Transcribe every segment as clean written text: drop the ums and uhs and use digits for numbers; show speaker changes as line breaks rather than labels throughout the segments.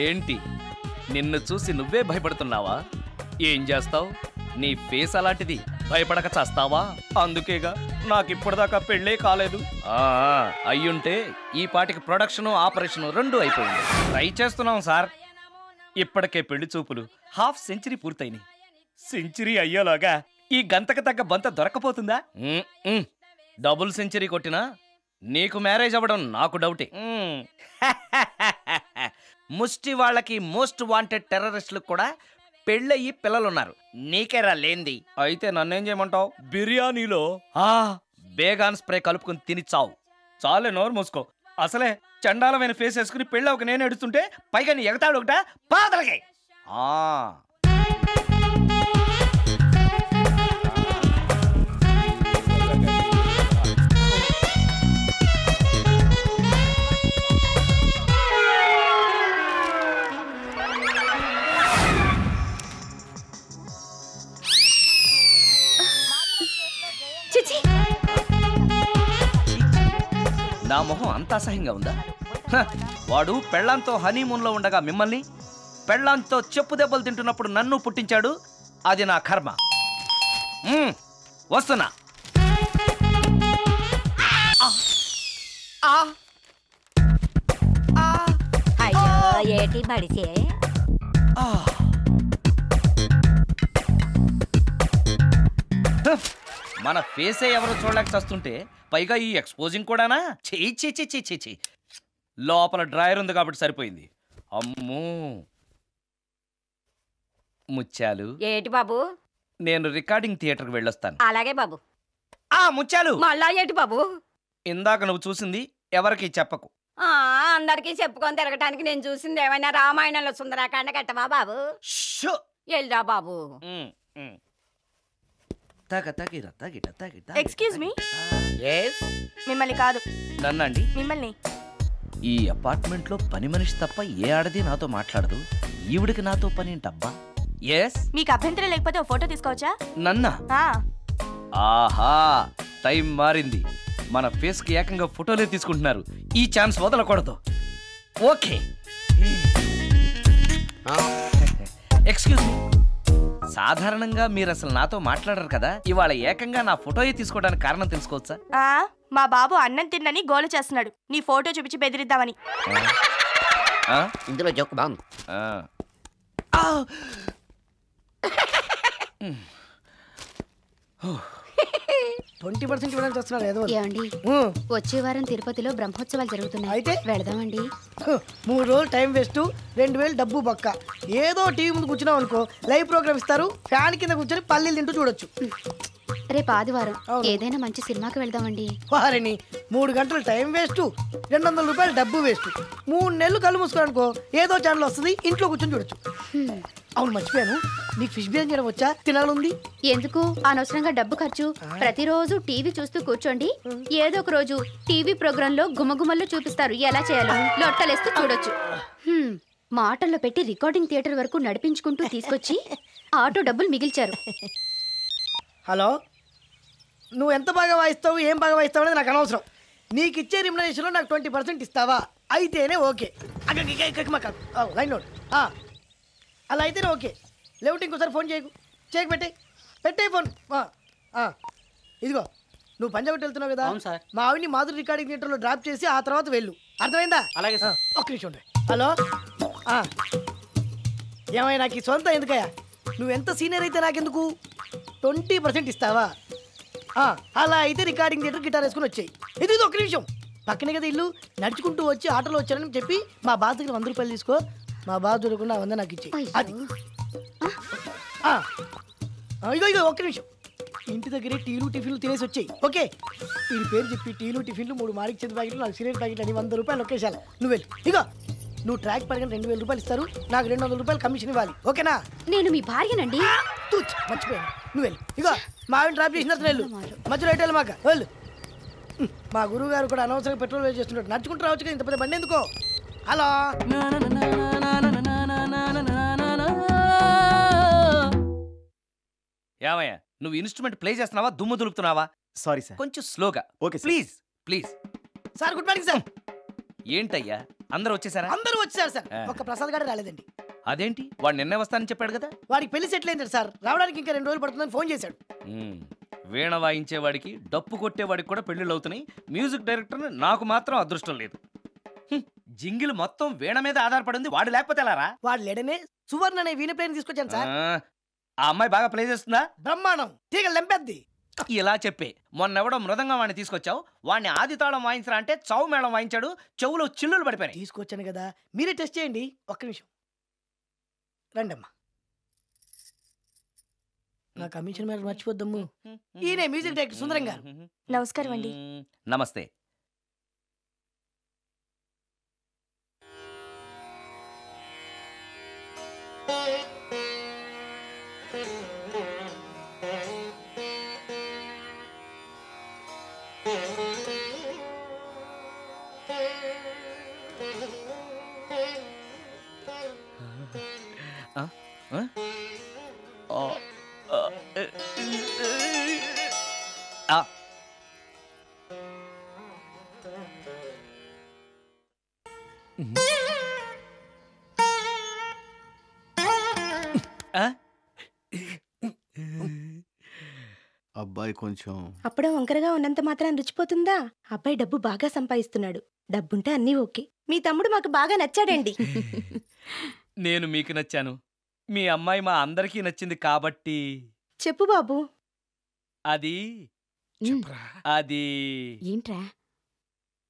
ఏంటి నిన్ను చూసి నువ్వే భయపడుతున్నావా? ఏం చేస్తావు? నీ ఫేస్ అలాంటిది, భయపడక చేస్తావా? అందుకేగా నాకిప్పటిదాకా పెళ్ళే కాలేదు. అయ్యుంటే ఈ పాటికి ప్రొడక్షన్ ఆపరేషన్ రెండు అయిపోయింది. ట్రై చేస్తున్నాం సార్. ఇప్పటికే పెళ్లి చూపులు హాఫ్ సెంచరీ పూర్తయినాయి. సెంచరీ అయ్యేలాగా ఈ గంతకు తగ్గ బంత దొరకపోతుందా? డబుల్ సెంచరీ కొట్టినా నీకు మ్యారేజ్ అవ్వడం నాకు డౌటే. ముష్టి వాళ్ళకి మోస్ట్ వాంటెడ్ టెర్రరిస్టులకు కూడా పెళ్ళయి పిల్లలున్నారు. నీకేరా లేంది. అయితే నన్నేం చేయమంటావు? బిర్యానీలో బేగాన్ స్ప్రే కలుపుకుని తిని చావు. చాలే, నోరు మూసుకో. అసలే చండాలమైన ఫేస్ వేసుకుని పెళ్ళి ఒక నేను ఎడుతుంటే పైగా నీ ఎగతాడు ఒకట పాదలకి. నా మొహం అంత అసహ్యంగా ఉందా? వాడు పెళ్ళాంతో హనీమూన్లో ఉండగా మిమ్మల్ని, పెళ్ళాంతో చెప్పు దెబ్బలు తింటున్నప్పుడు నన్ను పుట్టించాడు. అది నా కర్మ. వస్తున్నా.
అయ్యో ఏటి బడిసే.
మన ఫేసే ఎవరు చూడలేక చస్తుంటే పైగా ఈ ఎక్స్పోజింగ్ కూడానా? చెయ్యి. లోపల డ్రాయర్ ఉంది కాబట్టి సరిపోయింది. అమ్మో ముత్యాలు.
ఏటి బాబు?
నేను రికార్డింగ్ థియేటర్కి వెళ్ళొస్తాను.
అలాగే బాబు.
ముత్యాలు.
మళ్ళా ఏటి బాబు?
ఇందాక నువ్వు చూసింది ఎవరికి చెప్పకు.
అందరికీ చెప్పుకొని తిరగటానికి నేను చూసింది ఏమైనా రామాయణంలో సుందరాకాండ కట్టవా బాబు? ఎల్రా బాబు.
Excuse me.
yes
మిమ్మల్ని కాదు.
నన్నండి.
మిమ్మల్ని.
ఈ అపార్ట్మెంట్ లో పని మనిషి తప్ప ఏ ఆడది నాతో మాట్లాడదు. ఈవిడికి నాతో పని ఏంటబ్బా? ఎస్.
మీకు అభ్యంతరం లేకపోతే ఓ ఫోటో తీసుకోవచ్చా?
నన్నా? ఆహా, టైం మారింది. మన ఫేస్ కి ఏకంగా ఫోటోలే తీసుకుంటున్నారు. ఈ ఛాన్స్ వదలకూడదు. ఓకే. Excuse me. సాధారణంగా మీరు అసలు నాతో మాట్లాడరు కదా. ఇవాళ ఏకంగా నా ఫోటోయే తీసుకోవడానికి కారణం తెలుసుకోవచ్చా?
మా బాబు అన్నం తిన్నని గోలు చేస్తున్నాడు. నీ ఫోటో చూపించి బెదిరిద్దామని.
ఇందులో జోక్ బాగుంది.
20% ఇవ్వడానికి వస్తున్నారు. ఏదో
ఏమండి, వచ్చే వారం తిరుపతిలో బ్రహ్మోత్సవాలు జరుగుతున్నాయి.
అయితే
వెళదామండి.
3 రోజులు టైం వేస్ట్, 2000 డబ్బు బొక్క. ఏదో టీవీ ముందు కూర్చున్నాం అనుకో, లైవ్ ప్రోగ్రామ్ ఇస్తారు. ఫ్యాన్ కింద కూర్చొని పల్లీలు తింటూ చూడొచ్చు.
రేపు ఆదివారం ఏదైనా మంచి సినిమాకి వెళ్దామండి.
వారిని 3 గంటలు టైం వేస్ట్, 200 రూపాయలు డబ్బు వేస్ట్. 3 నెలలు కళ్ళు మూసుకోనుకో, ఏదో ఛానల్ వస్తుంది, ఇంట్లో కూర్చొని చూడొచ్చు. అవును, మర్చిపోయాను. నీకు ఫిష్ బిర్యానీ చేయడం వచ్చా? తినాలుంది.
ఎందుకు అనవసరంగా డబ్బు ఖర్చు? ప్రతిరోజు టీవీ చూస్తూ కూర్చోండి. ఏదో ఒక రోజు టీవీ ప్రోగ్రామ్ లో గుమగుమల్లో చూపిస్తారు ఎలా చేయాలో. లొట్టలేస్తూ చూడొచ్చు. మాటల్లో పెట్టి రికార్డింగ్ థియేటర్ వరకు నడిపించుకుంటూ తీసుకొచ్చి ఆటో డబ్బులు మిగిల్చారు.
హలో, నువ్వు ఎంత బాగా వాయిస్తావు, ఏం బాగా వాయిస్తావు అనేది నాకు అనవసరం. నీకు ఇచ్చే రిమ్యునరేషన్లో నాకు 20% ఇస్తావా? అయితేనే ఓకే. Line note. అలా అయితేనే ఓకే. లేవుంటే ఇంకోసారి ఫోన్ చేయకు పెట్టే ఫోన్. ఇదిగో, నువ్వు పంజాబ్ వెళ్తున్నావు కదా, మా ఆవిడ్ని మాధురి రికార్డింగ్ థియేటర్లో డ్రాప్ చేసి ఆ తర్వాత వెళ్ళు. అర్థమైందా?
అలాగే సార్.
ఒక్క నిమిషం ఉండే. హలో, ఏమైనా నాకు ఈ సొంత ఎందుకయ్యా? నువ్వెంత సీనియర్ అయితే నాకెందుకు? 20% ఇస్తావా? అలా అయితే రికార్డింగ్ థియేటర్ గిటార్ వేసుకుని వచ్చాయి. ఇది ఒక్క నిమిషం. పక్కనే కదా ఇల్లు. నడుచుకుంటూ వచ్చి ఆటోలో వచ్చానని చెప్పి మా బాస్ దగ్గర 100 రూపాయలు తీసుకో. మా బాస్ దొరకకుండా 100 నాకు ఇచ్చి. అది ఇగో ఒక్క నిమిషం. ఇంటి దగ్గరే టీలు టిఫిన్లు తినేసి వచ్చాయి. ఓకే, వీడి పేరు చెప్పి టీలు టిఫిన్లు 3 మారికి చెంది ప్యాకెట్లు, 4 సిగరెట్ ప్యాకెట్లు అని 100 రూపాయలు ఒకేసారి. నువ్వు వెళ్ళు. ఇగో, నువ్వు ట్రాక్ పడగానే 2000 రూపాయలు ఇస్తారు. నాకు 200 రూపాయలు కమిషన్ ఇవ్వాలి. ఓకేనా?
నేను మీ భార్యనండి.
మర్చిపోయాను. నువ్వు వెళ్ళు. ఇగో, మా ఆవిడ డ్రాప్ చేసిన తర్వాత వెళ్ళు. మధ్యలో రైట్ వెళ్ళి మాక వెళ్ళు. మా గురువు గారు కూడా అనవసరంగా పెట్రోల్ వేస్ట్ చేస్తున్నాడు. నడుచుకుంటూ రావచ్చు కదా, ఇంత పెద్ద బండి ఎందుకో. హలో,
ఏమయ్యా, నువ్వు ఇన్స్ట్రుమెంట్ ప్లే చేస్తున్నావా, దుమ్ము దులుపుతున్నావా?
సారీ సార్,
కొంచెం స్లోగా.
Okay
please.
Sir good morning sir.
ఏంటయ్యా అందరూ వచ్చేసారా?
అందరూ వచ్చారు సార్, ఒక్క ప్రసాద్ గారు రాలేదండి.
అదేంటి? వాడు నిన్నే వస్తానని చెప్పాడు కదా.
వాడికి పెళ్లి సెటిల్ అయింది సార్, రావడానికి ఇంకా 2 రోజులు పడుతుందని ఫోన్ చేశాడు.
వీణ వాయించేవాడికి డప్పు కొట్టేవాడికి కూడా పెళ్లిళ్ళు అవుతున్నాయి. మ్యూజిక్ డైరెక్టర్ నాకు మాత్రం అదృష్టం లేదు. జింగిల్ మొత్తం వీణ మీద ఆధారపడింది, వాడు లేకపోతే ఎలారా?
వాడు లేడనే సువర్ణ అనే వీణ ప్లేని తీసుకొచ్చాను సార్.
ఆ అమ్మాయి బాగా ప్లే చేస్తుందా?
బ్రహ్మాండం, తీగ లెంపెద్ది.
ఇలా చెప్పే మొన్నెవడో మృదంగం వాడిని తీసుకొచ్చావు, వాడిని ఆది తాళం వాయించరా అంటే చౌ మేళం వాయించాడు, చెవులో చిల్లులు పడిపోయాయి.
తీసుకొచ్చాను కదా, మీరే టెస్ట్ చేయండి. ఒక్క నిమిషం రండమ్మా. నా కమిషన్ మీద మర్చిపోద్దమ్ము. ఈయనే మ్యూజిక్ డైరెక్టర్ సుందరం గారు.
నమస్కారం అండి.
నమస్తే.
అబ్బాయి కొంచెం
అప్పుడే వంకరగా ఉన్నంత మాత్రం రుచిపోతుందా? అబ్బాయి డబ్బు బాగా సంపాదిస్తున్నాడు. డబ్బుంటే అన్నీ ఓకే. మీ తమ్ముడు మాకు బాగా నచ్చాడండి.
నేను మీకు నచ్చాను, మీ అమ్మాయి మా అందరికీ నచ్చింది కాబట్టి.
చెప్పు బాబు.
అది అది
ఏంట్రా?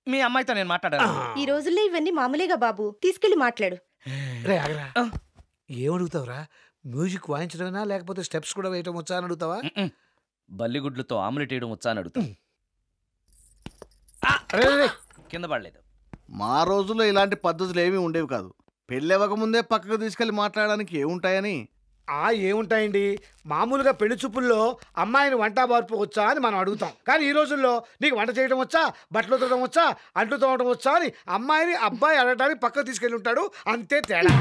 మీ అమ్మాయితో నేను మాట్లాడాను.
ఈ రోజుల్లో ఇవన్నీ మామూలేగా బాబు, తీసుకెళ్లి మాట్లాడు.
ఏమడుగుతావురా? మ్యూజిక్ వాయించడమేనా లేకపోతే స్టెప్స్ కూడా వేయటం వచ్చా అని అడుగుతావా?
బల్లిగుడ్లతో ఆమ్లెట్ వేయడం వచ్చా అని అడుగుతా. కింద పడలేదు.
మా రోజుల్లో ఇలాంటి పద్ధతులు ఏమీ ఉండేవి కాదు. పెళ్ళివ్వకముందే పక్కకు తీసుకెళ్లి మాట్లాడడానికి ఏముంటాయని.
ఏముంటాయండి, మామూలుగా పెళ్లి చూపుల్లో అమ్మాయిని వంట బార్పు వచ్చా అని మనం అడుగుతాం. కానీ ఈ రోజుల్లో నీకు వంట చేయడం వచ్చా, బట్టలు ఉతకడం వచ్చా, అంట్లు తోమడం వచ్చా అని అమ్మాయిని అబ్బాయి అడగడానికి పక్కకు తీసుకెళ్ళి ఉంటాడు. అంతే తేడా.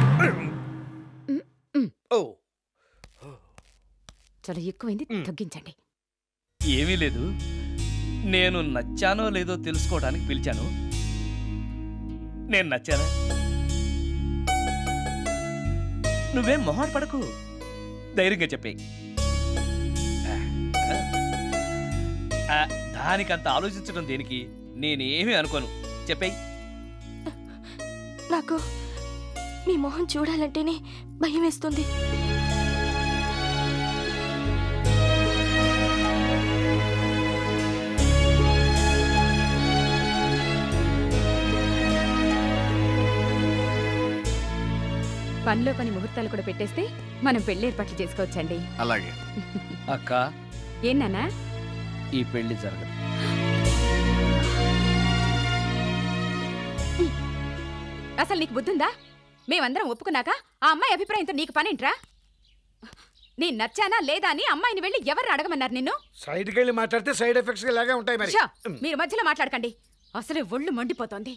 ఓ
చాలా ఎక్కువైంది, తగ్గించండి.
ఏమీ లేదు, నేను నచ్చానో లేదో తెలుసుకోవడానికి పిలిచాను. నేను నచ్చానా? నువ్వేం మొహాట పడకు, ధైర్యంగా చెప్పే. దానికంత ఆలోచించడం దేనికి? నేనేమీ అనుకోను, చెప్పేయి.
నాకు మీ మొహం చూడాలంటేనే భయం వేస్తుంది.
పనిలో పని ముహూర్తాలు కూడా పెట్టేస్తే మనం పెళ్లి ఏర్పాట్లు చేసుకోవచ్చండి.
అలాగే
అక్క.
ఏనానా?
ఈ పెళ్లి జరగదు.
అసలు నీకు బుద్ధుందా? మేమందరం ఒప్పుకున్నాక ఆ అమ్మాయి అభిప్రాయంతో నీకు పనేంట్రా? నీ నచ్చానా లేదా అని అమ్మాయిని వెళ్ళి ఎవరు అడగమన్నారు నిన్ను?
సైడ్కి వెళ్ళి మాట్లాడితే సైడ్ ఎఫెక్ట్స్ ఇలాగే ఉంటాయి. మరి
మీరు మధ్యలో మాట్లాడకండి, అసలు ఒళ్ళు మండిపోతోంది.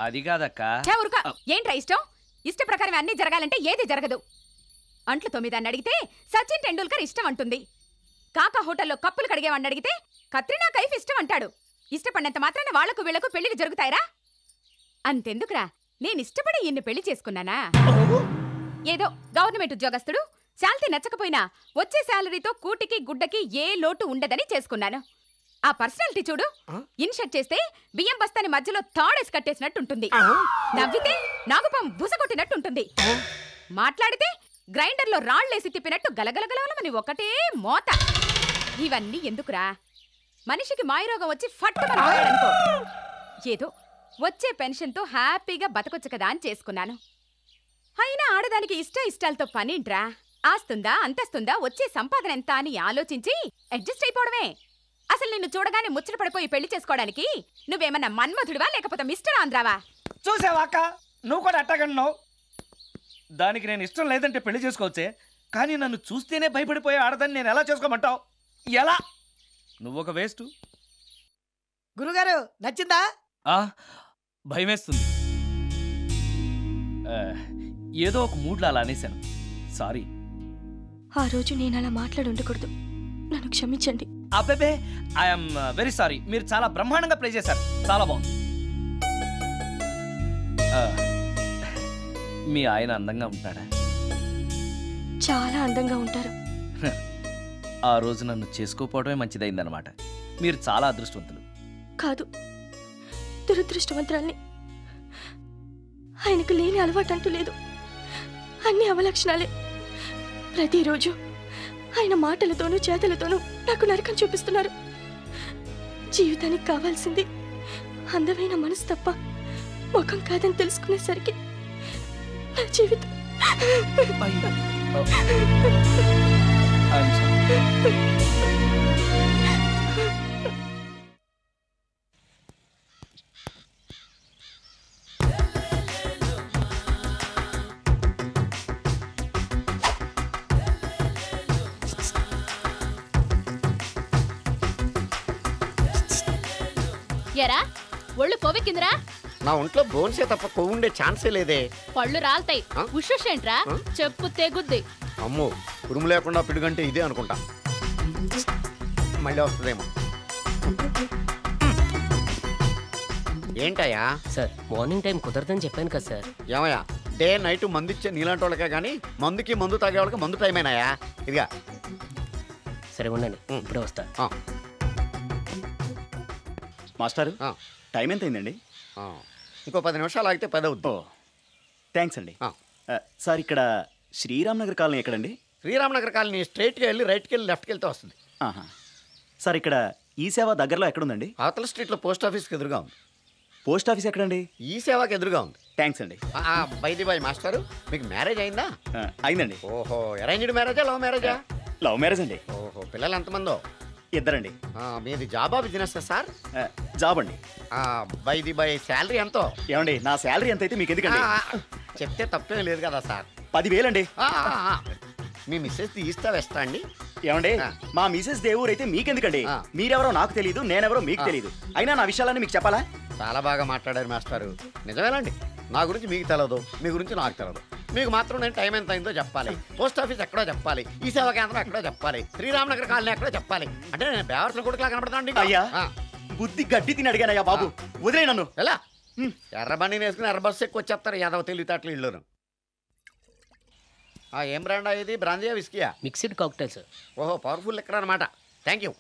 అది కాదక్క.
ఏంట్రా ఇష్టం? ఇష్ట ప్రకారం అన్నీ జరగాలంటే ఏది జరగదు. అంట్లు 9 అడిగితే సచిన్ టెండూల్కర్ ఇష్టం అంటుంది. కాకా హోటల్లో కప్పులు కడిగేవాడిని అడిగితే కత్రినా కైఫ్ ఇష్టం అంటాడు. ఇష్టపడినంత మాత్రాన వాళ్లకు వీళ్లకు పెళ్లికి జరుగుతాయిరా? అంతెందుకురా, నేను ఇష్టపడి ఇన్ని పెళ్లి చేసుకున్నానా? ఏదో గవర్నమెంట్ ఉద్యోగస్తుడు, శాలరీ నచ్చకపోయినా వచ్చే శాలరీతో కూటికి గుడ్డకి ఏ లోటు ఉండదని చేసుకున్నాను. ఆ పర్సనాలిటీ చూడు, ఇన్షర్ట్ చేస్తే బియ్యం బస్తాని మధ్యలో తాడేసి కట్టేసినట్టుంటుంది. నవ్వితే నాగుపం బుసకొట్టినట్టుంటుంది. మాట్లాడితే గ్రైండర్లో రాళ్లేసి తిప్పినట్టు గలగలగలమని ఒకటే మోత. ఇవన్నీ ఎందుకురా? మనిషికి మాయరోగం వచ్చి ఫట్టుమని పోయాడనుకో, ఏదో వచ్చే పెన్షన్తో హ్యాపీగా బతకొచ్చు కదా అని చేసుకున్నాను. అయినా ఆడదానికి ఇష్టాలతో పనింట్రా? ఆస్తుందా, అంతస్తుందా, వచ్చే సంపాదన ఎంత అని ఆలోచించి అడ్జస్ట్ అయిపోవడమే. అసలు నిన్ను చూడగానే ముచ్చట పడిపోయి పెళ్లి చేసుకోవడానికి నువ్వేమన్నా మన్మధుడివా లేకపోతే మిస్టర్ ఆంధ్రావా?
చూసావా అక్క, నువ్వు కూడా అట్టగన్నావు. దానికి నేను ఇష్టం లేదంటే పెళ్లి చేసుకోవచ్చే, కానీ నన్ను చూస్తేనే భయపడిపోయే ఆడదాన్ని నేను ఎలా చేసుకోమంటావు? ఎలా? నువ్వొక వేస్ట్.
గురుగారు నచ్చిందా?
భయమేస్తుంది. ఏదో ఒక మూడ్లో అలా అనేశాను, సారీ.
ఆ రోజు నేను అలా మాట్లాడి ఉండకూడదు, నన్ను క్షమించండి.
అబ్బే, ఐఎమ్ వెరీ సారీ. మీరు చాలా బ్రహ్మాండంగా ప్లే చేశారు, చాలా బాగుంది. మీ ఆయన అందంగా ఉంటాడా?
చాలా అందంగా ఉంటారు.
ఆ రోజు నన్ను చేసుకోపోవడమే మంచిదైందనమాట. మీరు చాలా అదృష్టవంతులు.
కాదు, దురదృష్టవంతురాల్ని. ఆయనకు లేని అలవాటు అంటూ లేదు. అన్ని అవలక్షణాలే. ప్రతిరోజు ఆయన మాటలతోనూ చేతలతోనూ నాకు నరకం చూపిస్తున్నారు. జీవితానికి కావాల్సింది అందమైన మనసు తప్ప ముఖం కాదని తెలుసుకునేసరికి నా జీవితం
ఎరా ఒళ్ళు కొవ్వెక్కిందిరా?
నా ఒంట్లో బోన్సే తప్ప కొవ్వు ఉండే ఛాన్సే లేదే.
పళ్ళు రాల్తాయి. ఉషేంట్రా? చెప్పు తెగుద్ది.
అమ్మో, ఉరుము లేకుండా పిడుగంటే ఇదే అనుకుంటా. మళ్ళీ వస్తుందేమో. ఏంటయ్యా?
సార్, మార్నింగ్ టైం కుదరదని చెప్పాను కదా సార్.
ఏమయ్యా, డే నైట్ మందు ఇచ్చే నీలాంటి వాళ్ళకే కానీ మందుకి మందు తాగే వాళ్ళకి మందు టైం అయినాయా? ఇదిగా
సరే ఉండండి, ఇప్పుడే వస్తా.
మాస్టారు, టైం ఎంత అయిందండి?
ఇంకో 10 నిమిషాలు ఆగితే 10 అవుద్ది.
థ్యాంక్స్ అండి. సార్, ఇక్కడ శ్రీరామ్ నగర్ కాలనీ ఎక్కడండి?
శ్రీరామ్ నగర్ కాలనీ స్ట్రైట్కి వెళ్ళి రైట్కి వెళ్ళి లెఫ్ట్కి వెళ్తే వస్తుంది.
సార్, ఇక్కడ ఈ సేవ దగ్గరలో ఎక్కడుందండి?
అవతల స్ట్రీట్లో పోస్ట్ ఆఫీస్కి ఎదురుగా ఉంది.
పోస్ట్ ఆఫీస్ ఎక్కడండి?
ఈ సేవకి ఎదురుగా ఉంది.
థ్యాంక్స్ అండి.
బైది బాయ్ మాస్టారు, మీకు మ్యారేజ్ అయిందా?
అయిందండి.
ఓహో, అరేంజ్డ్ మ్యారేజా లవ్ మ్యారేజా?
లవ్ మ్యారేజ్ అండి.
ఓహో, పిల్లలు ఎంతమందో?
ఇద్దరండి.
మీది జాబా బిజినెస్ సార్?
జాబ్ అండి.
బైది బాయ్ శాలరీ ఎంతో?
ఏమండి, నా శాలరీ ఎంత అయితే మీకు ఎందుకండి?
చెప్తే తప్పేం లేదు కదా సార్.
10,000 అండి.
మీ మిస్సెస్ ఈస్తా వెస్తా అండి?
ఏమండి, మా మిసెస్ దేవుడు అయితే మీకెందుకండి? మీరెవరో నాకు తెలియదు, నేనెవరో మీకు తెలియదు. అయినా నా విషయాలన్నీ మీకు చెప్పాలా?
చాలా బాగా మాట్లాడారు మాస్టారు. నిజమేనండి, నా గురించి మీకు తెలియదు, మీ గురించి నాకు తెలియదు. మీకు మాత్రం నేను టైం ఎంత అయిందో చెప్పాలి, పోస్ట్ ఆఫీస్ ఎక్కడో చెప్పాలి, ఈ సేవా కేంద్రం ఎక్కడో చెప్పాలి, శ్రీరామ్ నగర్ కాలనీ ఎక్కడో చెప్పాలి. అంటే నేను బేవర్సన కొడుకులా కనపడతానండి.
అయ్యా, బుద్ధి గడ్డి తిని అడిగానయ్యా బాబు, వదిలే నన్ను.
ఎలా ఎర్ర బండి వేసుకుని ఎర్ర బస్సు ఎక్కువ వచ్చేస్తారు యాదవ తెలివితేటలు ఇల్లును. ఏం బ్రాండా ఇది? బ్రాందియా విస్కియా?
Mixed cocktail sir.
ఓహో, పవర్ఫుల్ ఎక్కడ అనమాట. Thank you.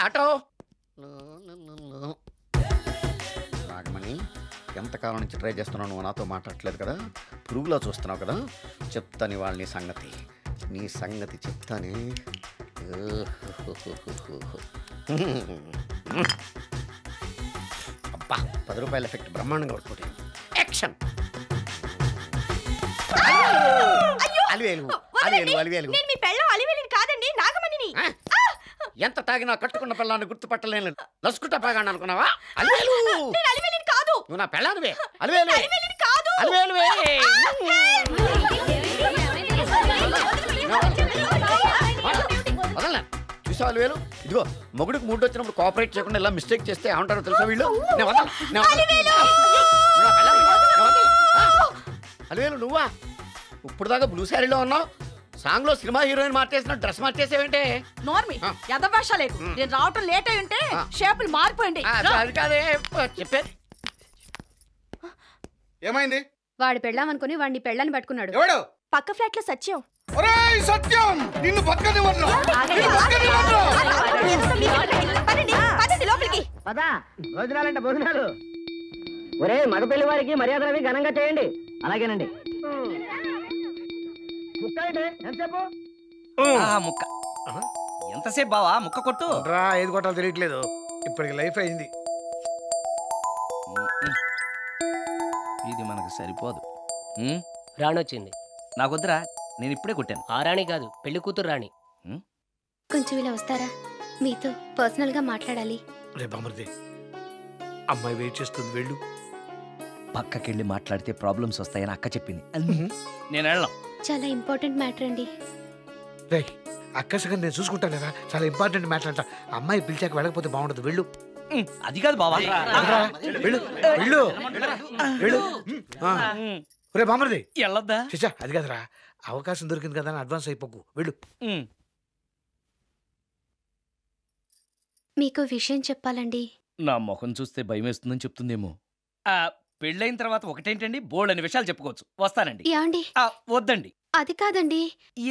ఆటో నాగమణి, ఎంతకాలం నుంచి ట్రై చేస్తున్నావు, నువ్వు నాతో మాట్లాడట్లేదు కదా, పురుగులో చూస్తున్నావు కదా. చెప్తాను ఇవాళ నీ సంగతి చెప్తానే. అబ్బా, 10 రూపాయల ఎఫెక్ట్ బ్రహ్మాండంగా వర్కౌట్ అయింది. యాక్షన్. ఎంత తాగినా కట్టుకున్న పిల్లాన్ని గుర్తుపట్టలేను లసుకుట పాగాను అనుకున్నావా? అలివేలు నువ్వు నా పెళ్ళానివే. అలివేలు అలివేలువే. వదలనా? చూసావు అలివేలు? ఇదిగో, మొగుడికి మూడు వచ్చినప్పుడు కోఆపరేట్ చేయకుండా ఇలా మిస్టేక్ చేస్తే ఏమంటారో తెలుసా వీళ్ళు? అలివేలు నువ్వా? ఇప్పుడు దాకా బ్లూ శారీలో ఉన్నావు, సాంగ్ లో సినిమా హీరోయిన్ మార్చేసిన డ్రెస్ మార్చేసేవంటే?
నోర్మి యదభాష లేదు. నేను రావటం లేట్ అయి ఉంటే షేపులు మారిపోయింది.
అది కాదే చెప్పేది.
ఏమైంది?
వాడి పెళ్ళాం అనుకుని వాడిని పెళ్ళని పట్టుకున్నాడు.
ఎవడు?
పక్క ఫ్లాట్ లో సత్యం.
ఒరేయ్ సత్యం, నిన్ను బతకనివ్వను.
లోపలికి
పదా, భోజనాలంటే భోజనాలు. ఒరే, మగ పెళ్లి వారికి మర్యాదలవి ఘనంగా చేయండి. అలాగేనండి.
ముక్క ఎంతసేపు బావా? ముక్క కొట్టు.
ఏది కొట్టాలో తెలియట్లేదు, ఇప్పటికి లైఫ్ అయింది.
ఇది మనకు సరిపోదు.
రాణి వచ్చింది.
నాకొద్దురా, నేను ఇప్పుడే కొట్టాను.
ఆ రాణి కాదు, పెళ్లి కూతురు రాణి.
కొంచెం ఇలా వస్తారా? మీతో పర్సనల్ గా మాట్లాడాలి.
రే బామర్ది, అమ్మాయి వెయిట్ చేస్తుంది, వెళ్ళు.
పక్కకెళ్ళి మాట్లాడితే ప్రాబ్లమ్స్ వస్తాయని అక్క చెప్పింది. నేను వెళ్ళాం.
చాలా ఇంపార్టెంట్ మ్యాటర్ అండి.
రే, అక్కసగా నేను చూసుకుంటాను కదా, చాలా ఇంపార్టెంట్ మ్యాటర్ అంట. అమ్మాయి పిలిచాక వెళ్ళకపోతే బాగుండదు, వెళ్ళు.
అది కాదు బావా,
వెళ్ళు వెళ్ళు వెళ్ళు. రే బామర్ది,
వెళ్ళొద్దా?
చిచ్చా, అది కాదురా, అవకాశం దొరికింది కదా అని అడ్వాన్స్ అయిపోకు, వెళ్ళు.
మీకు విషయం చెప్పాలండి.
నా ముఖం చూస్తే భయం వేస్తుందని చెప్తుందేమో. పెళ్ళైన తర్వాత ఒకటేంటండి బోల్డని విషయాలు చెప్పుకోవచ్చు. వస్తానండి.
యాండి
వద్దండి.
అది కాదండి,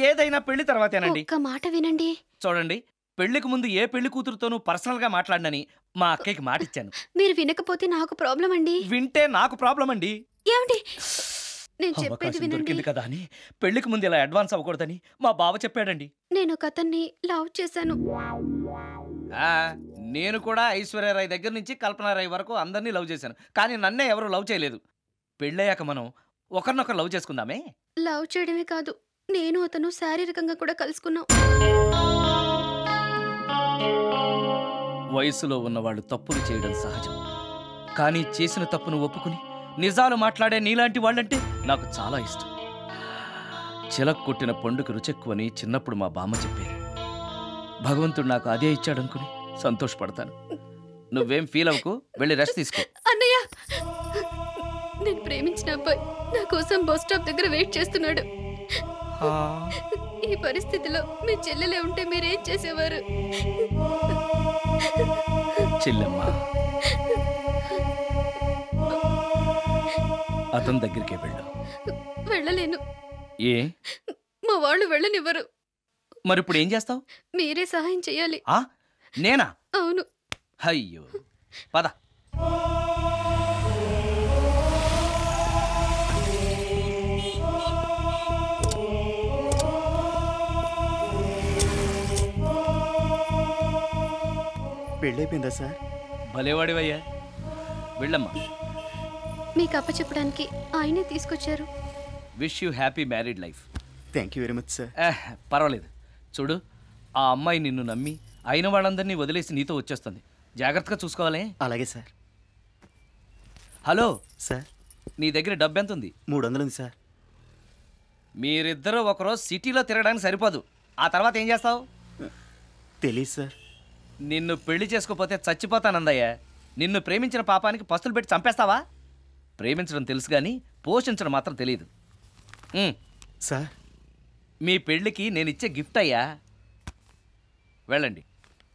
ఏదైనా పెళ్లి తర్వాతేనండి.
ఒక్క మాట వినండి.
చూడండి, పెళ్లికి ముందు ఏ పెళ్లి కూతురుతోనూ పర్సనల్ గా మాట్లాడనని మా అక్కకి మాట ఇచ్చాను.
మీరు వినకపోతే నాకు ప్రాబ్లం అండి.
వింటే నాకు ప్రాబ్లం అండి.
ఏమండి, నేను చెప్పేది
అవకాశం
వినండి.
దొరికింది కదా అని పెళ్లికి ముందు ఇలా అడ్వాన్స్ అవ్వకూడదని మా బావ చెప్పాడండి.
నేను ఒక అతన్ని లవ్ చేశాను.
నేను కూడా ఐశ్వర్యరాయ్ దగ్గర నుంచి కల్పనారాయ్ వరకు అందరినీ లవ్ చేశాను. కానీ నన్నే ఎవరు లవ్ చేయలేదు. పెళ్ళయ్యాక మనం ఒకరినొకరు లవ్ చేసుకుందామే.
లవ్ చేయడమే కాదు, నేను అతను శారీరకంగా కూడా కలుసుకున్నాం.
వయసులో ఉన్నవాళ్ళు తప్పులు చేయడం సహజం. కానీ చేసిన తప్పును ఒప్పుకుని నిజాలు మాట్లాడే నీలాంటి వాళ్ళంటే నాకు చాలా ఇష్టం. చిలక్ కొట్టిన పండుగ రుచెక్కువని చిన్నప్పుడు మా బామ్మ చెప్పేది. భగవంతుడు నాకు అదే ఇచ్చాడనుకుని సంతోషపడతాను. నువ్వేం ఫీల్ అవ్వకు, వెళ్ళి రెస్ట్ తీసుకో.
అన్నయ్య, నేను ప్రేమించిన అబ్బాయి నా కోసం బస్ స్టాప్ దగ్గర వెయిట్ చేస్తున్నాడు. ఈ పరిస్థితిలో మీ చెల్లెలే ఉంటే మీరేం చేసేవారు?
చెల్లెమ్మ, అతని దగ్గరికే వెళ్ళు.
వెళ్ళలేను.
ఏ?
మా వాళ్ళు వెళ్ళనివ్వరు.
మరి ఇప్పుడు ఏం చేస్తావు?
మీరే సహాయం చేయాలి.
నేనా?
అవును.
అయ్యో, పద.
పెళ్ళైపోయిందా సార్?
భలేవాడివయ్యా, వెళ్ళమ్మా.
మీకు అప్పచెప్పడానికి ఆయనే తీసుకొచ్చారు.
Wish you happy married life.
Thank you very much sir.
పర్వాలేదు. చూడు, ఆ అమ్మాయి నిన్ను నమ్మి అయిన వాళ్ళందరినీ వదిలేసి నీతో వచ్చేస్తుంది. జాగ్రత్తగా చూసుకోవాలి.
అలాగే సార్.
హలో
సార్,
నీ దగ్గర డబ్బు ఎంత ఉంది?
300 ఉంది సార్.
మీరిద్దరూ ఒకరోజు సిటీలో తిరగడానికి సరిపోదు. ఆ తర్వాత ఏం చేస్తావు?
తెలీదు సార్.
నిన్ను పెళ్లి చేసుకోపోతే చచ్చిపోతానందయ్య. నిన్ను ప్రేమించిన పాపానికి పస్తులు పెట్టి చంపేస్తావా? ప్రేమించడం తెలుసు కానీ పోషించడం మాత్రం తెలియదు.
సార్,
మీ పెళ్ళికి నేను ఇచ్చే గిఫ్ట్ అయ్యా. వెళ్ళండి.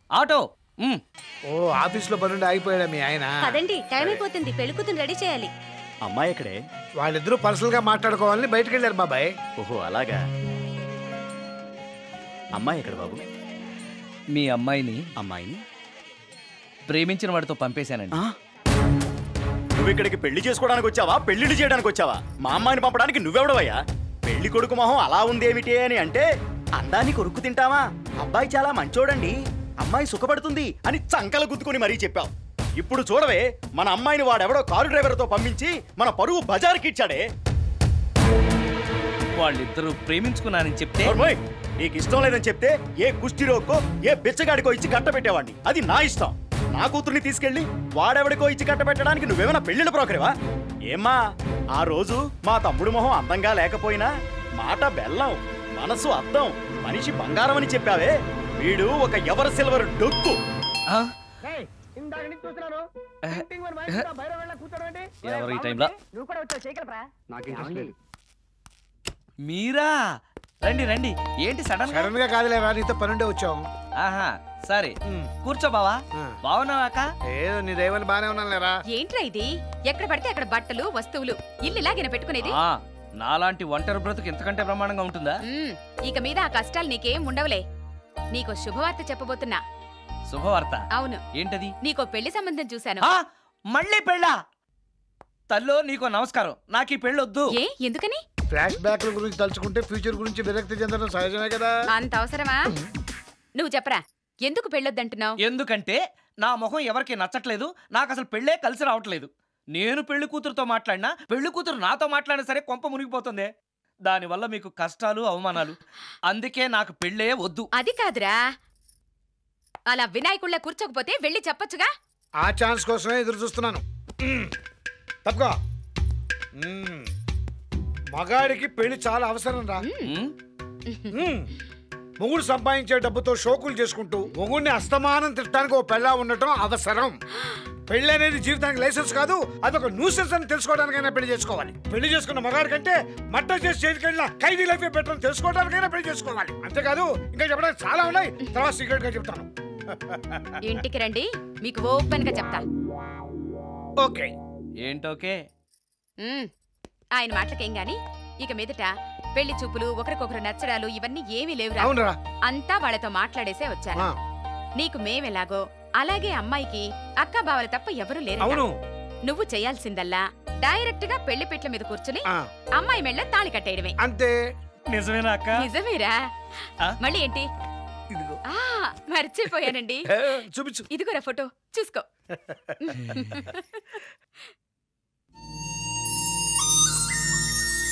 ఆటో.
ఓ, ఆఫీస్లో పనుండి ఆగిపోయాడా మీ ఆయన?
పదండి, టైం అయిపోతుంది. పెళ్లి కూతురు రెడీ చేయాలి.
అమ్మాయి ఎక్కడే?
వాళ్ళిద్దరూ పర్సనల్ గా మాట్లాడుకోవాలని బయటకు వెళ్ళారు బాబాయ్.
ఓహో, అలాగా. అమ్మాయి ఎక్కడ బాబు?
మీ అమ్మాయిని ప్రేమించిన వాడితో పంపేశానండి.
నువ్వు ఇక్కడికి పెళ్లి చేసుకోవడానికి వచ్చావా, పెళ్లిళ్ళు చేయడానికి వచ్చావా? మా అమ్మాయిని పంపడానికి నువ్వెవడవయ్యా? పెళ్లి కొడుకు మొహం అలా ఉందేమిటి అని అంటే అందాన్ని కొరుక్కు తింటావా? అబ్బాయి చాలా మంచోడండి, అమ్మాయి సుఖపడుతుంది అని చంకల గుద్దుకొని మరీ చెప్పావు. ఇప్పుడు చూడవే, మన అమ్మాయిని వాడెవడో కారు డ్రైవర్తో పంపించి మన పరువు బజార్కి ఇచ్చాడే.
వాళ్ళిద్దరూ ప్రేమించుకున్నానని చెప్తే,
నీకు ఇష్టం లేదని చెప్తే ఏ కుష్టిరోకో ఏ బిచ్చగాడికో ఇచ్చి కట్టబెట్టేవాడిని. అది నా ఇష్టం. నా కూతుర్ని తీసుకెళ్లి వాడెవడికో ఇచ్చి కట్టబెట్టడానికి నువ్వేమైనా పెళ్లిళ్ళ బ్రోకరేవా? ఏమ్మా, ఆ రోజు మా తమ్ముడు మొహం అందంగా లేకపోయినా మాట బెల్లం, మనసు అద్దం, మనిషి బంగారం అని చెప్పావే. వీడు ఒక ఎవరు సిల్వర్ డొక్కు.
ఎవరు ఈ టైంలో? మీరా? రండి రండి. ఏంటి సడన్
గా కాదులేరా, నీతో పనుండే వచ్చాం.
ఆహా, సరే కూర్చో బావా. బాగున్నావాక?
ఏదో నీ దైవాలు బానే ఉన్నాను లేరా.
ఏంట్రా ఇది? ఎక్కడ పడితే అక్కడ బట్టలు వస్తువులు ఇల్లు ఇలాగైనా పెట్టుకునేది?
నాలాంటి ఒంటరి బ్రతుకు ఎంతకంటే బ్రహ్మాండంగా ఉంటుందా?
ఇక మీద ఆ కష్టాలు నీకేం ఉండవులే. నీకో శుభవార్త చెప్పబోతున్నా.
శుభవార్త?
అవును.
ఏంటది?
నీకో పెళ్లి సంబంధం చూశాను.
మళ్ళీ పెళ్ళా? తల్లో నీకో నమస్కారం, నాకు ఈ పెళ్ళొద్దు.
ఏ, ఎందుకని?
ఫ్లాష్ బ్యాక్ల గురించి తలుచుకుంటే ఫ్యూచర్ గురించి విరక్తి చెందడం సహజమే కదా.
అంత అవసరమా? నువ్వు చెప్పరా, ఎందుకు పెళ్ళొద్దంటున్నావు?
ఎందుకంటే నా మొహం ఎవరికి నచ్చట్లేదు. నాకు అసలు పెళ్ళే కలిసి రావట్లేదు. నేను పెళ్లి కూతురుతో మాట్లాడినా, పెళ్లి కూతురు నాతో మాట్లాడినా సరే కొంప మునిగిపోతుంది. దానివల్ల మీకు కష్టాలు, అవమానాలు. అందుకే నాకు పెళ్ళే వద్దు.
అది కాదురా, అలా వినాయకుళ్ళ కూర్చోకపోతే వెళ్ళి చెప్పొచ్చుగా.
ఆ ఛాన్స్ కోసమే ఎదురు చూస్తున్నాను. తప్పుకో. మగాడికి పెళ్లి చాలా అవసరం రా. మొగుడు సంపాదించే డబ్బుతో షోకులు చేసుకుంటూ మొగుడిని అస్తమానం తిట్టడానికి ఓ పెళ్ళా ఉండటం అవసరం. పెళ్లి అనేది జీవితానికి లైసెన్స్ కాదు, అదొక న్యూసెన్స్ అని తెలుసుకోవడానికైనా పెళ్లి చేసుకోవాలి. పెళ్లి చేసుకున్న మగాడి కంటే మట్ట చేసి చేతికెళ్ళిన ఖైదీ లైఫ్ బెటర్ అని తెలుసుకోవడానికైనా పెళ్లి చేసుకోవాలి. అంతేకాదు, ఇంకా చెప్పడానికి చాలా ఉన్నాయి, తర్వాత సీక్రెట్ గా చెప్తాను.
ఇంటికి రండి, మీకు ఓపెన్ గా చెప్తా.
ఓకే.
ఏంటోకే?
ఆయన మాటలకేం గాని ఇక మీదట పెళ్లి చూపులు ఒకరికొకరు నచ్చడాలు ఇవన్నీ ఏమీ లేవురా.
అవునరా.
అంతా వాళ్ళతో మాట్లాడేసే వచ్చాను. నీకు మేమెలాగో అలాగే అమ్మాయికి అక్క బావల తప్ప ఎవరూ లేరు.
అవును.
నువ్వు చేయాల్సిందల్లా డైరెక్ట్ గా పెళ్లి పెట్ల మీద కూర్చుని అమ్మాయి మెళ్ళ తాళి కట్టేయడమే.
అంతే.
నిజమేనా అక్క?
నిజమేరా. మళ్ళీ ఏంటి? మర్చిపోయానండి.
చూపించు.
ఇదిగోరా ఫోటో చూసుకో.